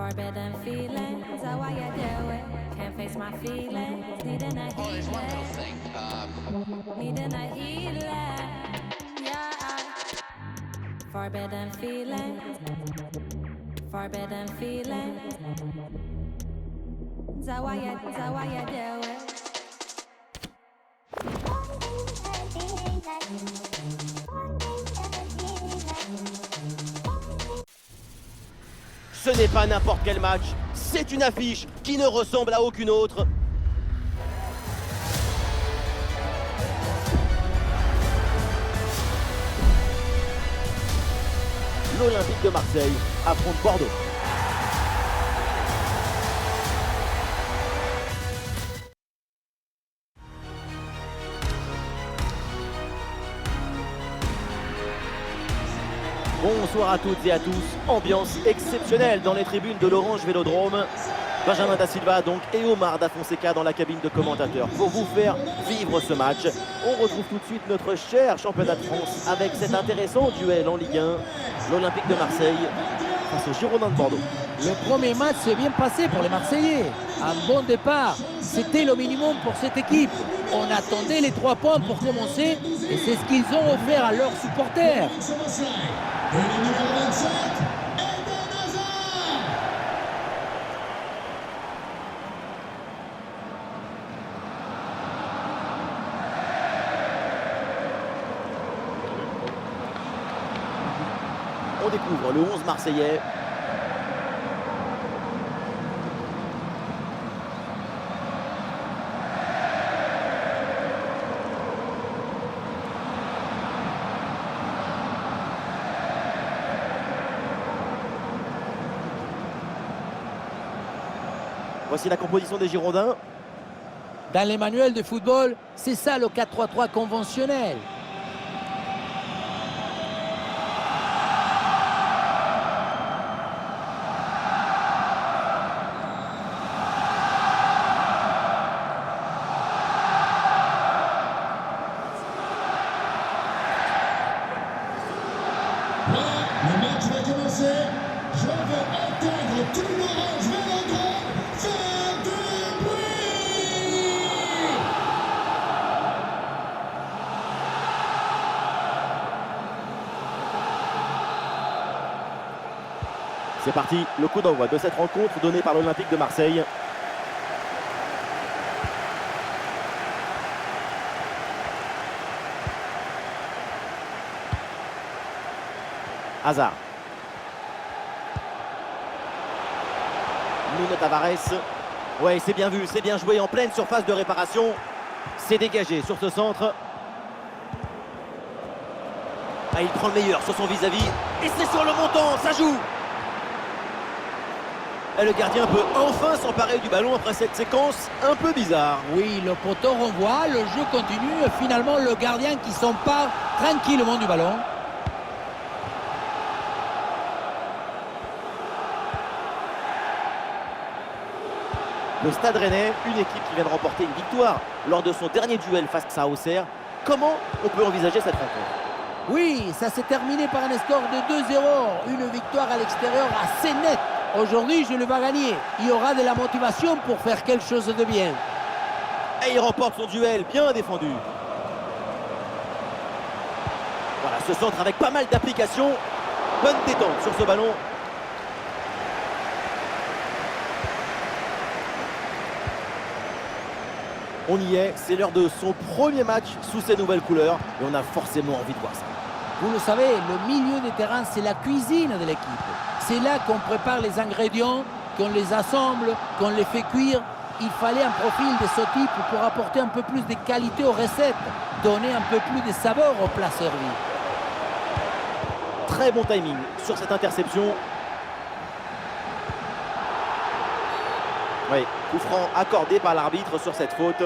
Forbidden feelings, how I do it. Can't face my feelings, needing a Oh, there's one little healing. thing. Needing a healing, yeah. Forbidden feelings, forbidden feelings. How I do it. Ce n'est pas n'importe quel match, c'est une affiche qui ne ressemble à aucune autre. L'Olympique de Marseille affronte Bordeaux. Bonsoir à toutes et à tous. Ambiance exceptionnelle dans les tribunes de l'Orange Vélodrome. Benjamin Da Silva donc et Omar Da Fonseca dans la cabine de commentateurs pour vous faire vivre ce match. On retrouve tout de suite notre cher championnat de France avec cet intéressant duel en Ligue 1. L'Olympique de Marseille face aux Girondins de Bordeaux. Le premier match s'est bien passé pour les Marseillais. Un bon départ, c'était le minimum pour cette équipe. On attendait les 3 points pour commencer et c'est ce qu'ils ont offert à leurs supporters. On découvre le 11 marseillais. Voici la composition des Girondins. Dans les manuels de football, c'est ça le 4-3-3 conventionnel. Le match va commencer. Je veux entendre tout l'Orange Vélodrome faire du bruit. C'est parti, le coup d'envoi de cette rencontre donnée par l'Olympique de Marseille. Hazard. Nuno Tavares. Ouais, c'est bien vu, c'est bien joué en pleine surface de réparation. C'est dégagé sur ce centre. Ah, il prend le meilleur sur son vis-à-vis. Et c'est sur le montant, ça joue. Et le gardien peut enfin s'emparer du ballon après cette séquence un peu bizarre. Oui, le poteau renvoie, le jeu continue et finalement le gardien qui s'empare tranquillement du ballon. Le Stade Rennais, une équipe qui vient de remporter une victoire lors de son dernier duel face à Auxerre. Comment on peut envisager cette rencontre? Oui, ça s'est terminé par un score de 2-0. Une victoire à l'extérieur assez nette. Aujourd'hui, je le vais gagner. Il y aura de la motivation pour faire quelque chose de bien. Et il remporte son duel, bien défendu. Voilà, ce centre avec pas mal d'applications. Bonne détente sur ce ballon. On y est, c'est l'heure de son premier match sous ces nouvelles couleurs. Et on a forcément envie de voir ça. Vous le savez, le milieu de terrain, c'est la cuisine de l'équipe. C'est là qu'on prépare les ingrédients, qu'on les assemble, qu'on les fait cuire. Il fallait un profil de ce type pour apporter un peu plus de qualité aux recettes, donner un peu plus de saveur aux plats servis. Très bon timing sur cette interception. Oui, coup franc accordé par l'arbitre sur cette faute.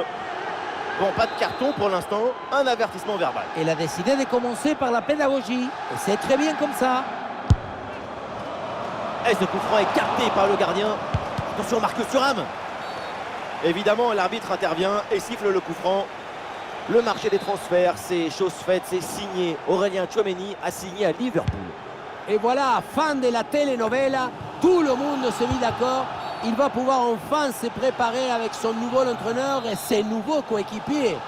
Bon, pas de carton pour l'instant, un avertissement verbal. Elle a décidé de commencer par la pédagogie. Et c'est très bien comme ça. Et ce coup franc est capté par le gardien. Attention, Marcus Thuram. Évidemment, l'arbitre intervient et siffle le coup franc. Le marché des transferts, c'est chose faite, c'est signé. Aurélien Tchouaméni a signé à Liverpool. Et voilà, fin de la telenovela. Tout le monde se mit d'accord. Il va pouvoir enfin se préparer avec son nouveau entraîneur et ses nouveaux coéquipiers.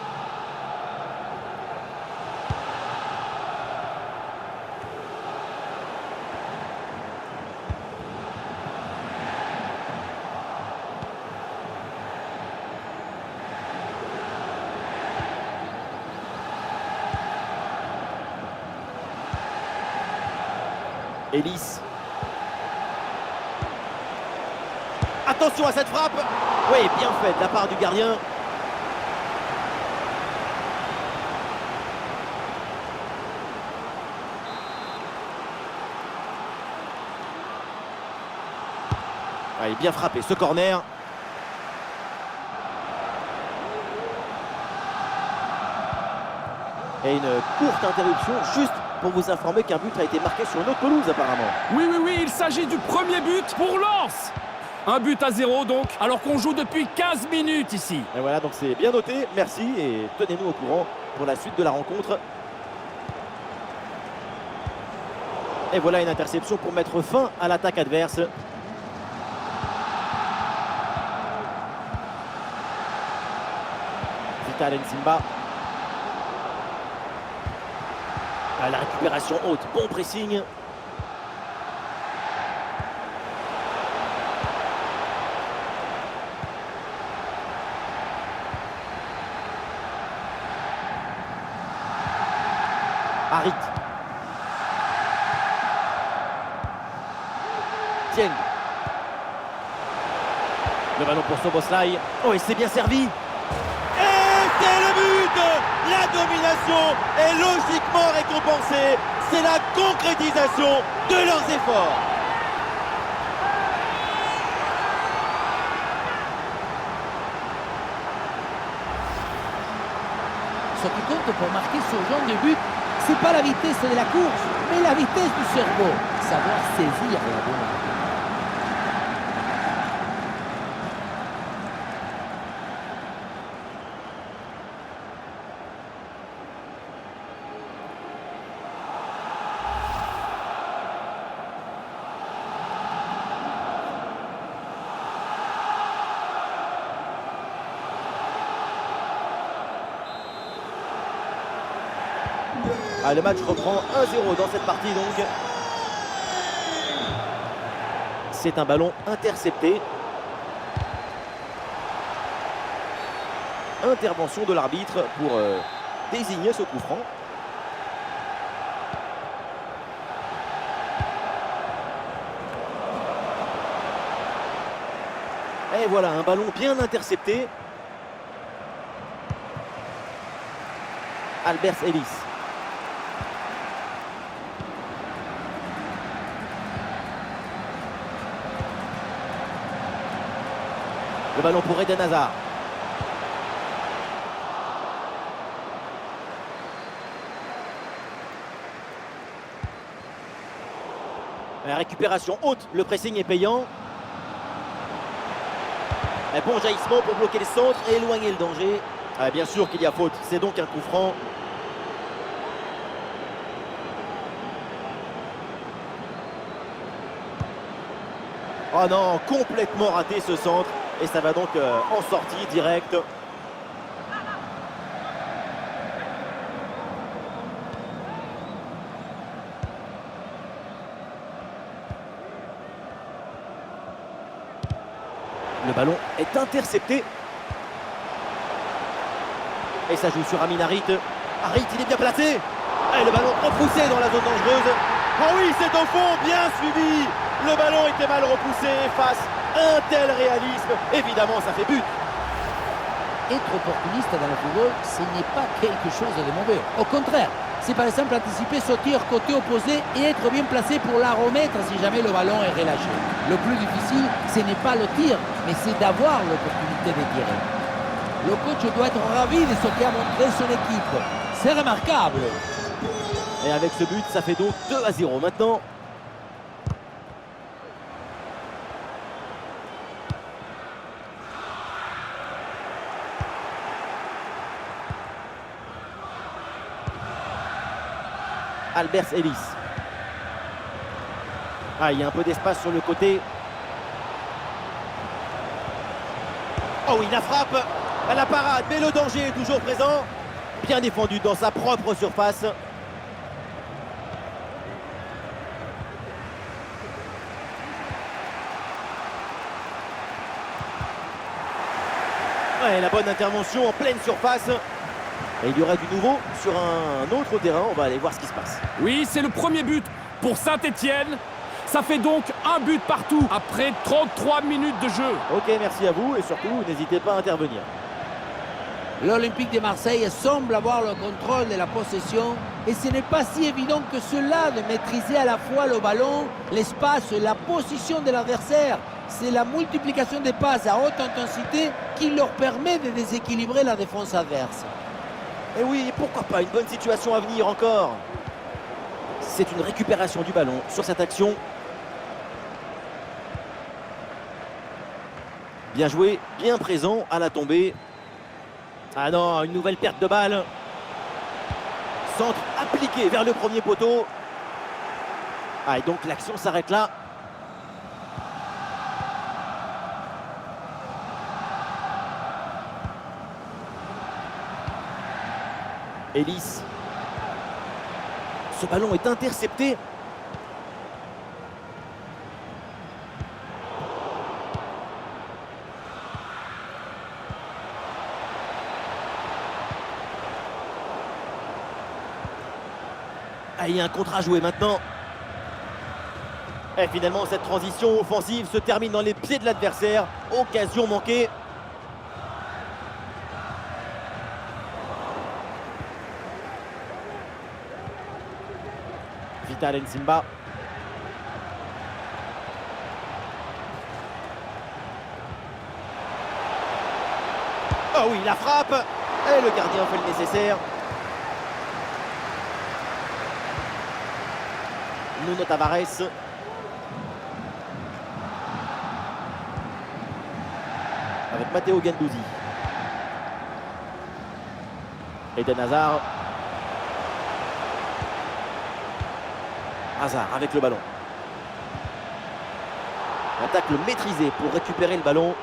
Ellis. Attention à cette frappe. Oui, bien fait de la part du gardien. Allez, bien frappé ce corner. Et une courte interruption juste pour vous informer qu'un but a été marqué sur une autre pelouse apparemment. Oui, il s'agit du premier but pour Lens. Un but à 0 donc, alors qu'on joue depuis 15 minutes ici. Et voilà, donc c'est bien noté, merci et tenez-nous au courant pour la suite de la rencontre. Et voilà une interception pour mettre fin à l'attaque adverse. Vital Nsimba. À la récupération haute, bon pressing. Harit. Dieng. Le ballon pour Szoboszlai. Oh, et c'est bien servi. Et c'est le but. La domination est logiquement récompensée. C'est la concrétisation de leurs efforts. Ce qui compte pour marquer ce genre de but, c'est pas la vitesse de la course, mais la vitesse du cerveau. Savoir saisir la bonne. Ah, le match reprend 1-0 dans cette partie donc. C'est un ballon intercepté. Intervention de l'arbitre pour désigner ce coup franc. Et voilà, un ballon bien intercepté. Albert Ellis. Le ballon pour Eden Hazard. La récupération haute, le pressing est payant. Un bon jaillissement pour bloquer le centre et éloigner le danger. Ah, bien sûr qu'il y a faute, c'est donc un coup franc. Oh non, complètement raté ce centre. Et ça va donc en sortie directe. Le ballon est intercepté. Et ça joue sur Amin Harit. Harit, il est bien placé. Et le ballon repoussé dans la zone dangereuse. Oh oui, c'est au fond, bien suivi. Le ballon était mal repoussé face à un tel réalisme. Évidemment, ça fait but. Être opportuniste dans le football, ce n'est pas quelque chose de mauvais. Au contraire, c'est par exemple anticiper ce tir côté opposé et être bien placé pour la remettre si jamais le ballon est relâché. Le plus difficile, ce n'est pas le tir, mais c'est d'avoir l'opportunité de tirer. Le coach doit être ravi de ce qu'a montré son équipe. C'est remarquable. Et avec ce but, ça fait donc 2-0 maintenant. Albert Ellis. Ah, il y a un peu d'espace sur le côté. Oh oui, la frappe, la parade, mais le danger est toujours présent. Bien défendu dans sa propre surface. Ouais, la bonne intervention en pleine surface. Et il y aura du nouveau sur un autre terrain. On va aller voir ce qui se passe. Oui, c'est le premier but pour Saint-Étienne. Ça fait donc un but partout après 33 minutes de jeu. Ok, merci à vous et surtout, n'hésitez pas à intervenir. L'Olympique de Marseille semble avoir le contrôle de la possession et ce n'est pas si évident que cela de maîtriser à la fois le ballon, l'espace et la position de l'adversaire. C'est la multiplication des passes à haute intensité qui leur permet de déséquilibrer la défense adverse. Et oui, pourquoi pas une bonne situation à venir encore. C'est une récupération du ballon sur cette action. Bien joué, bien présent à la tombée. Ah non, une nouvelle perte de balle. Centre appliqué vers le premier poteau. Ah, et donc l'action s'arrête là. Ellis. Ce ballon est intercepté. Ah, il y a un contre à jouer maintenant. Et finalement, cette transition offensive se termine dans les pieds de l'adversaire. Occasion manquée. Vital Nsimba. Oh oui, la frappe. Et le gardien fait le nécessaire. Nuno Tavares. Avec Matteo Guendouzi. Eden Hazard. Hazard avec le ballon. Attaque maîtrisée pour récupérer le ballon.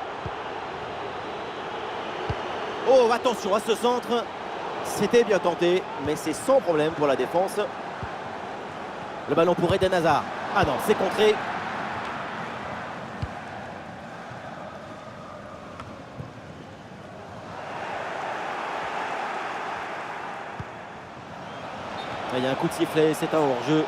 Oh, attention à ce centre. C'était bien tenté, mais c'est sans problème pour la défense. Le ballon pour Eden Hazard. Ah non, c'est contré. Il y a un coup de sifflet, c'est un hors-jeu.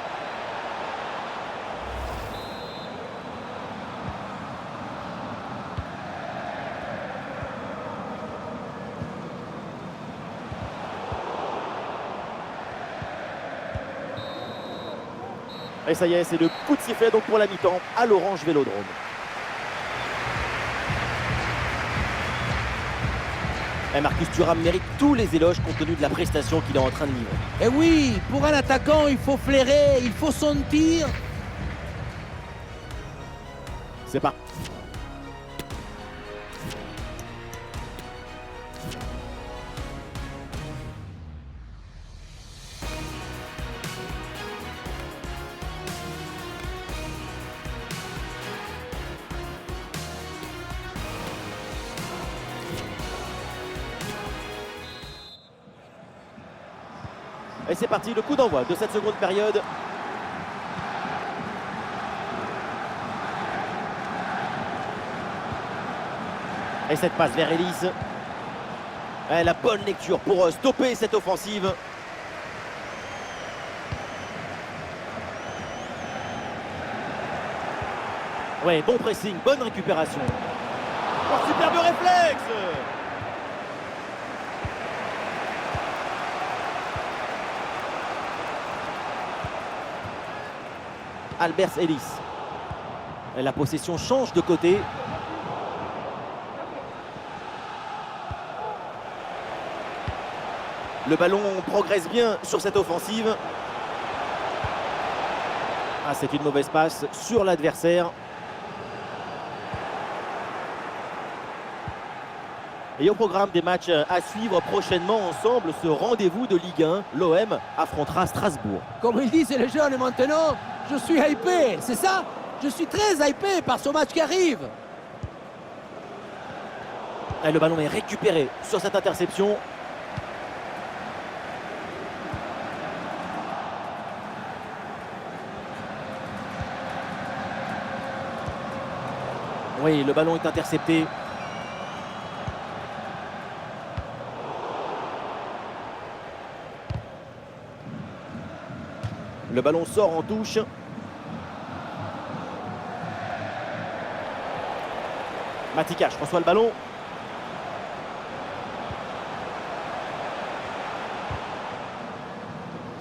Et ça y est, c'est le coup de sifflet donc pour la mi-temps à l'Orange Vélodrome. Et Marcus Thuram mérite tous les éloges compte tenu de la prestation qu'il est en train de livrer. Et oui, pour un attaquant, il faut flairer, il faut sentir. C'est parti. Et c'est parti, le coup d'envoi de cette seconde période. Et cette passe vers Ellis. Et la bonne lecture pour stopper cette offensive. Ouais, bon pressing, bonne récupération. Oh, superbe réflexe! Albert Ellis. Et la possession change de côté. Le ballon progresse bien sur cette offensive. Ah, c'est une mauvaise passe sur l'adversaire. Et au programme des matchs à suivre prochainement ensemble, ce rendez-vous de Ligue 1, l'OM affrontera Strasbourg. Comme ils disent les jeunes maintenant, je suis hypé, c'est ça? Je suis très hypé par ce match qui arrive. Et le ballon est récupéré sur cette interception. Oui, le ballon est intercepté. Le ballon sort en touche. Matikash reçoit le ballon.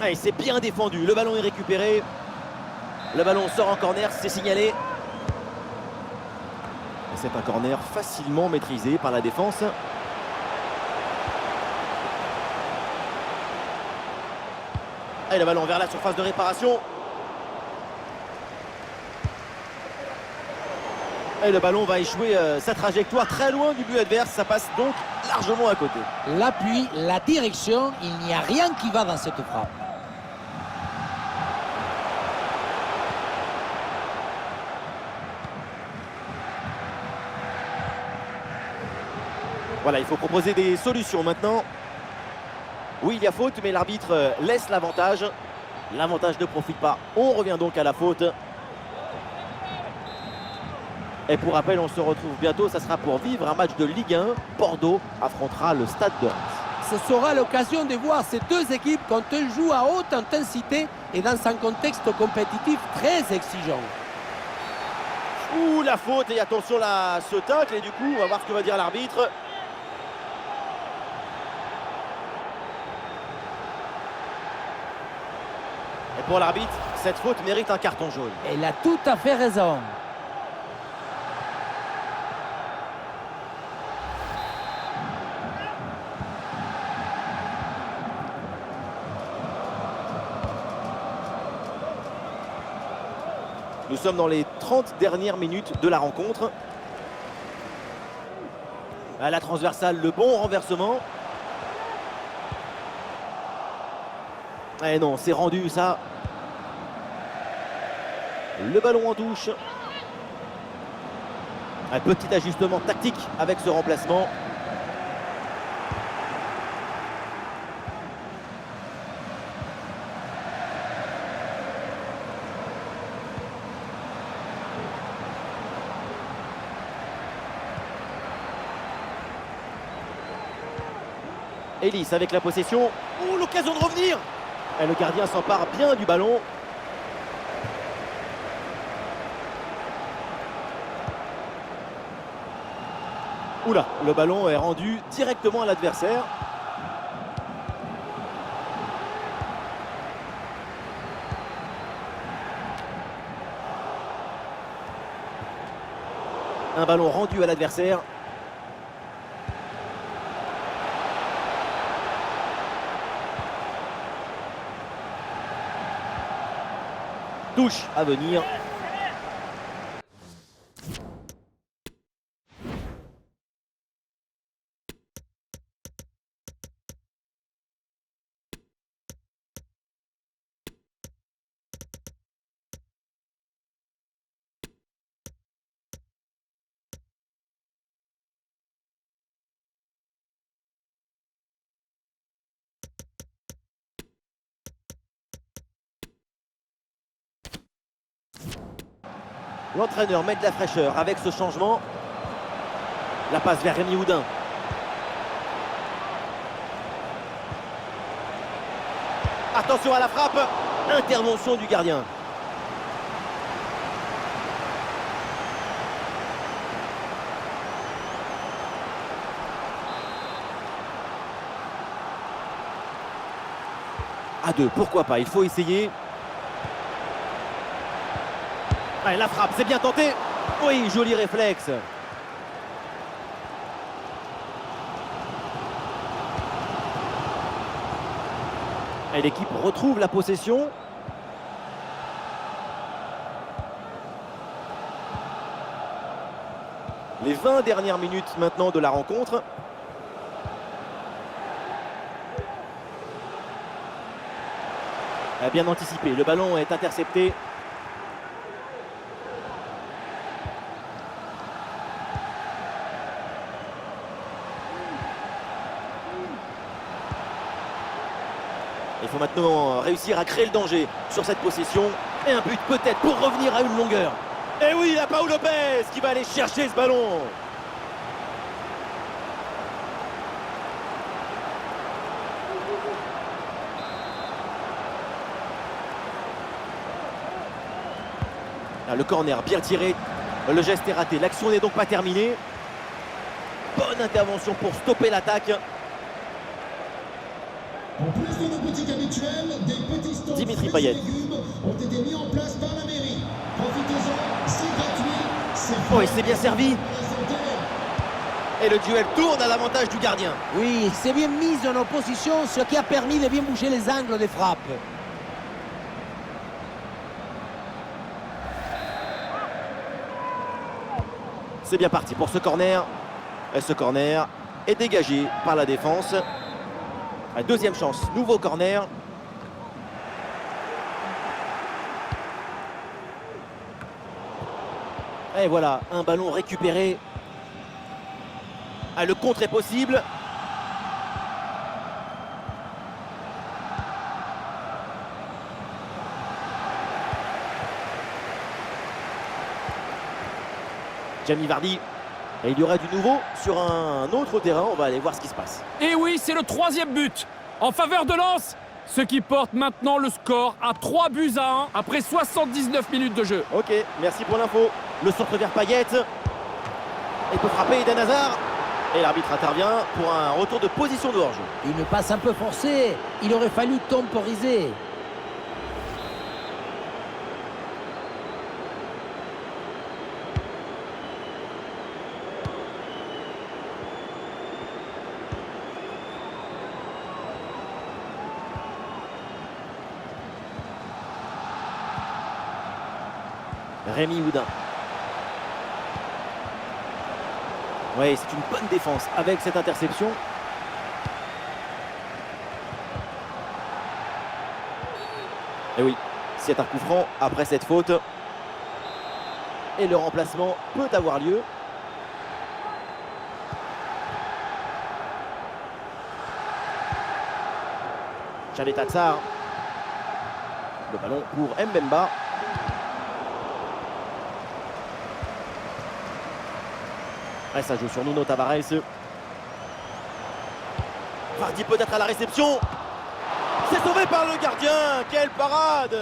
Et c'est bien défendu. Le ballon est récupéré. Le ballon sort en corner, c'est signalé. Et c'est un corner facilement maîtrisé par la défense. Et le ballon vers la surface de réparation. Et le ballon va échouer sa trajectoire très loin du but adverse. Ça passe donc largement à côté. L'appui, la direction, il n'y a rien qui va dans cette frappe. Voilà, il faut proposer des solutions maintenant. Oui, il y a faute, mais l'arbitre laisse l'avantage. L'avantage ne profite pas. On revient donc à la faute. Et pour rappel, on se retrouve bientôt. Ça sera pour vivre un match de Ligue 1. Bordeaux affrontera le Stade de Reims. Ce sera l'occasion de voir ces deux équipes quand elles jouent à haute intensité et dans un contexte compétitif très exigeant. Ouh, la faute, et attention là, ce tacle. Et du coup, on va voir ce que va dire l'arbitre. Et pour l'arbitre, cette faute mérite un carton jaune. Elle a tout à fait raison. Nous sommes dans les 30 dernières minutes de la rencontre. À la transversale, le bon renversement. Eh non, c'est rendu ça. Le ballon en touche. Un petit ajustement tactique avec ce remplacement. Elis avec la possession. Oh, l'occasion de revenir. Et le gardien s'empare bien du ballon. Oula, le ballon est rendu directement à l'adversaire. Un ballon rendu à l'adversaire. Touche à venir. L'entraîneur met de la fraîcheur avec ce changement. La passe vers Rémi Houdin. Attention à la frappe. Intervention du gardien. À deux, pourquoi pas, il faut essayer. Allez, la frappe, c'est bien tenté. Oui, joli réflexe. Et l'équipe retrouve la possession. Les 20 dernières minutes maintenant de la rencontre. Bien anticipé, le ballon est intercepté. faut maintenant réussir à créer le danger sur cette possession. Et un but peut-être pour revenir à une longueur. Et oui, la Paul Lopez qui va aller chercher ce ballon. Là, le corner bien tiré. Le geste est raté. L'action n'est donc pas terminée. Bonne intervention pour stopper l'attaque. En plus de nos boutiques habituelles, des petits stands Dimitri fruits et Payet. légumes ont été mis en place par la mairie. Profitez-en, c'est gratuit, c'est Oh, et c'est bien servi. pour la santé. Et le duel tourne à l'avantage du gardien. Oui, c'est bien mis en opposition, ce qui a permis de bien bouger les angles des frappes. C'est bien parti pour ce corner. Et ce corner est dégagé par la défense. La deuxième chance, nouveau corner. Et voilà, un ballon récupéré. Ah, le contre est possible. Jamie Vardy. Et il y aura du nouveau sur un autre terrain. On va aller voir ce qui se passe. Et oui, c'est le troisième but en faveur de Lens, ce qui porte maintenant le score à 3-1 après 79 minutes de jeu. Ok, merci pour l'info. Le centre vers Payet. Il peut frapper Eden Hazard. Et l'arbitre intervient pour un retour de position de hors-jeu. Une passe un peu forcée, il aurait fallu temporiser. Rémi Houdin. Oui, c'est une bonne défense avec cette interception. Et oui, c'est un coup franc après cette faute. Et le remplacement peut avoir lieu. Chalet Tatsar. Le ballon pour Mbemba. Ouais, ça joue sur Nuno Tavares. Vardy peut-être à la réception. C'est sauvé par le gardien. Quelle parade!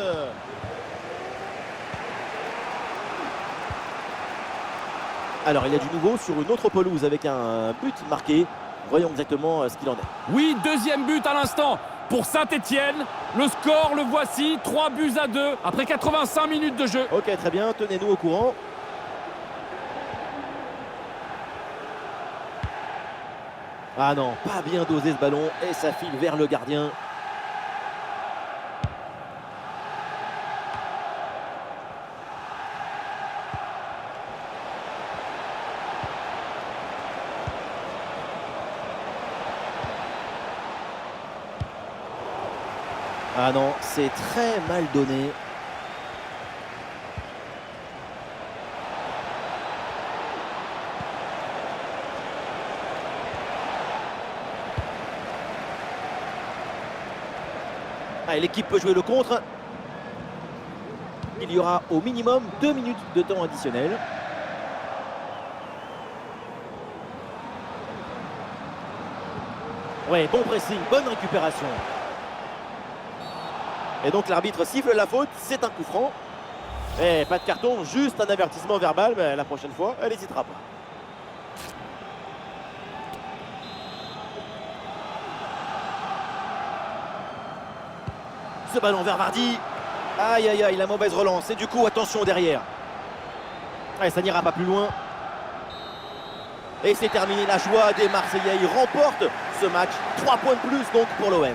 Alors il y a du nouveau sur une autre pelouse avec un but marqué. Voyons exactement ce qu'il en est. Oui, deuxième but à l'instant pour Saint-Etienne. Le score, le voici, 3-2 après 85 minutes de jeu. Ok, très bien, tenez-nous au courant. Ah non, pas bien dosé ce ballon et ça file vers le gardien. Ah non, c'est très mal donné. Ah, l'équipe peut jouer le contre. Il y aura au minimum 2 minutes de temps additionnel. Ouais, bon pressing, bonne récupération. Et donc l'arbitre siffle la faute, c'est un coup franc. Et pas de carton, juste un avertissement verbal, mais la prochaine fois, elle n'hésitera pas. Ce ballon vers Vardy. Aïe aïe aïe, la mauvaise relance. Et du coup, attention derrière. Allez, ça n'ira pas plus loin. Et c'est terminé, la joie des Marseillais. Ils remportent ce match. 3 points de plus donc pour l'OM.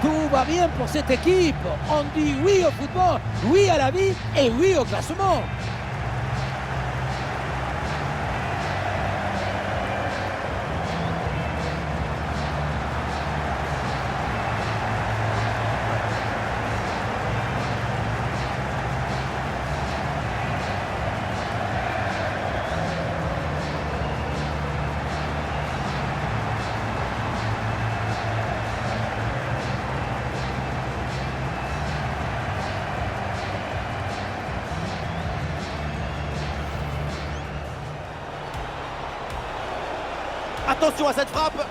Tout va bien pour cette équipe. On dit oui au football, oui à la vie et oui au classement. Attention à cette frappe.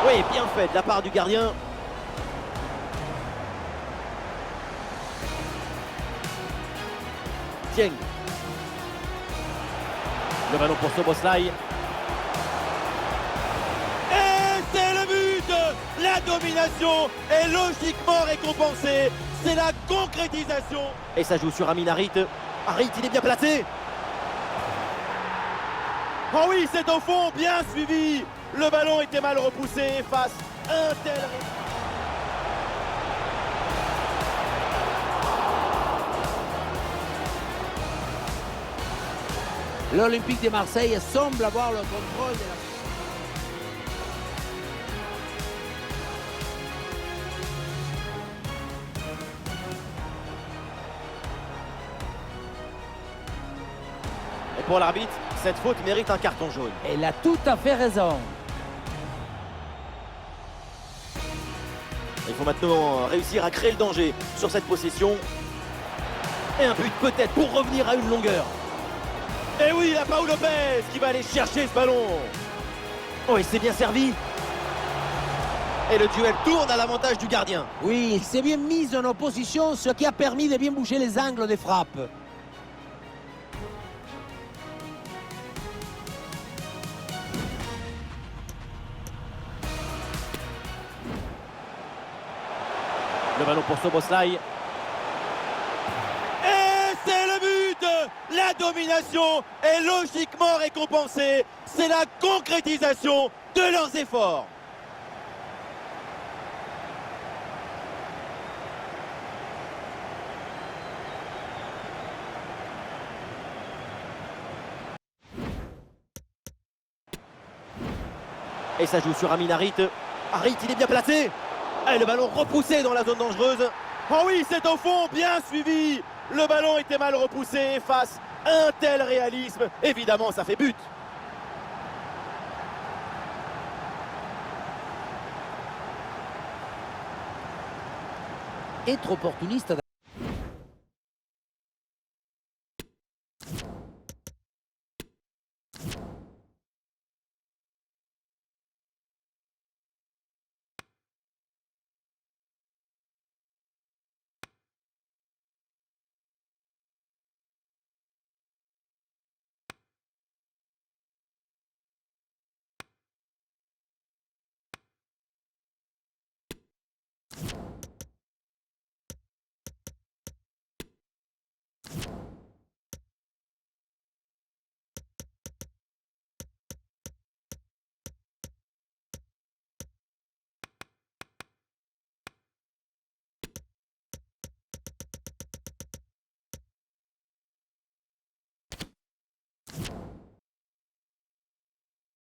Oui, bien fait de la part du gardien. Dieng. Le ballon pour Szoboszlai. Et c'est le but. La domination est logiquement récompensée. C'est la concrétisation. Et ça joue sur Amin Harit. Harit, il est bien placé. Oh oui, c'est au fond, bien suivi. Le ballon était mal repoussé face à un tel... L'Olympique de Marseille semble avoir le contrôle de la... Et pour l'arbitre, cette faute mérite un carton jaune. Elle a tout à fait raison. Il faut maintenant réussir à créer le danger sur cette possession. Et un but peut-être pour revenir à une longueur. Et oui, la Paul Lopez qui va aller chercher ce ballon. Oh, et c'est bien servi. Et le duel tourne à l'avantage du gardien. Oui, il s'est bien mis en opposition, ce qui a permis de bien bouger les angles des frappes. Le ballon pour Szoboszlai. Et c'est le but. La domination est logiquement récompensée. C'est la concrétisation de leurs efforts. Et ça joue sur Amin Harit. Harit, il est bien placé. Et le ballon repoussé dans la zone dangereuse. Oh oui, c'est au fond, bien suivi. Le ballon était mal repoussé face à un tel réalisme. Évidemment, ça fait but. Être opportuniste